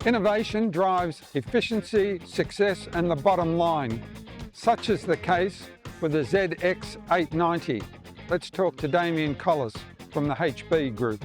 Innovation drives efficiency, success and the bottom line. Such is the case with the ZX890. Let's talk to Damien Collis from the HB Group.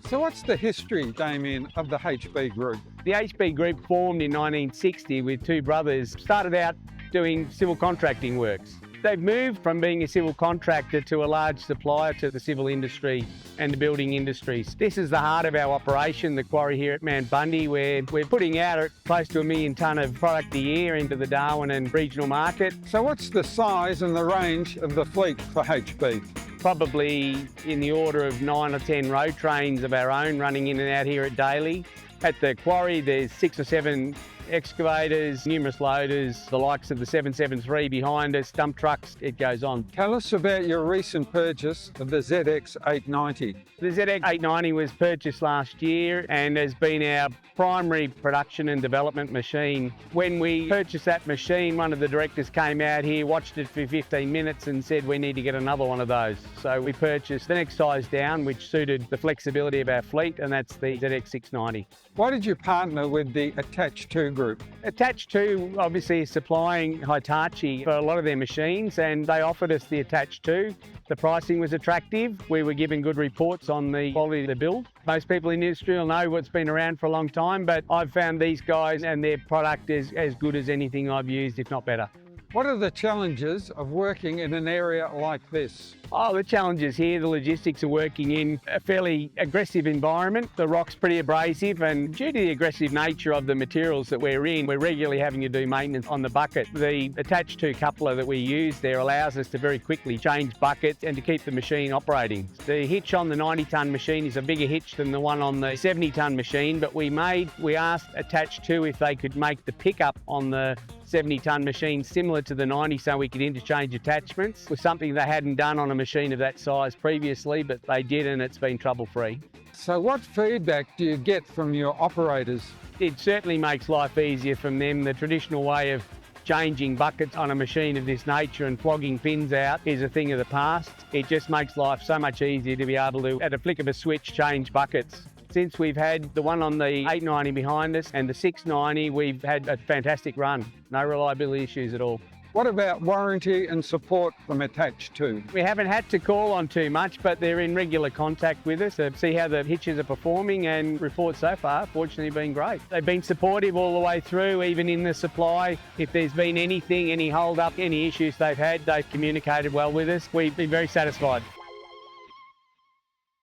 So what's the history, Damien, of the HB Group? The HB Group formed in 1960 with two brothers, started out doing civil contracting works. They've moved from being a civil contractor to a large supplier to the civil industry and the building industries. This is the heart of our operation, the quarry here at Mount Bundy, where we're putting out close to 1 million tonne of product a year into the Darwin and regional market. So what's the size and the range of the fleet for HB? Probably in the order of 9 or 10 road trains of our own running in and out here at daily. At the quarry there's 6 or 7 excavators, numerous loaders, the likes of the 773 behind us, dump trucks, it goes on. Tell us about your recent purchase of the ZX890. The ZX890 was purchased last year and has been our primary production and development machine. When we purchased that machine, one of the directors came out here, watched it for 15 minutes and said we need to get another one of those. So we purchased the next size down, which suited the flexibility of our fleet, and that's the ZX690. Why did you partner with the Attach 2 Group? Attach 2 obviously is supplying Hitachi for a lot of their machines, and they offered us the Attach 2. The pricing was attractive. We were given good reports on the quality of the build. Most people in the industry will know what's been around for a long time, but I've found these guys and their product is as good as anything I've used, if not better. What are the challenges of working in an area like this? The challenges here, the logistics of working in a fairly aggressive environment. The rock's pretty abrasive, and due to the aggressive nature of the materials that we're in, we're regularly having to do maintenance on the bucket. The Attach 2 coupler that we use there allows us to very quickly change buckets and to keep the machine operating. The hitch on the 90-tonne machine is a bigger hitch than the one on the 70-tonne machine, but we asked Attach 2 if they could make the pickup on the 70-tonne machine similar to the 90 so we could interchange attachments. It was something they hadn't done on a machine of that size previously, but they did, and it's been trouble-free. So what feedback do you get from your operators? It certainly makes life easier from them. The traditional way of changing buckets on a machine of this nature and flogging pins out is a thing of the past. It just makes life so much easier to be able to, at a flick of a switch, change buckets. Since we've had the one on the 890 behind us and the 690, we've had a fantastic run. No reliability issues at all. What about warranty and support from Attach 2? We haven't had to call on too much, but they're in regular contact with us to see how the hitches are performing, and reports so far, fortunately, been great. They've been supportive all the way through, even in the supply. If there's been anything, any hold up, any issues they've had, they've communicated well with us. We've been very satisfied.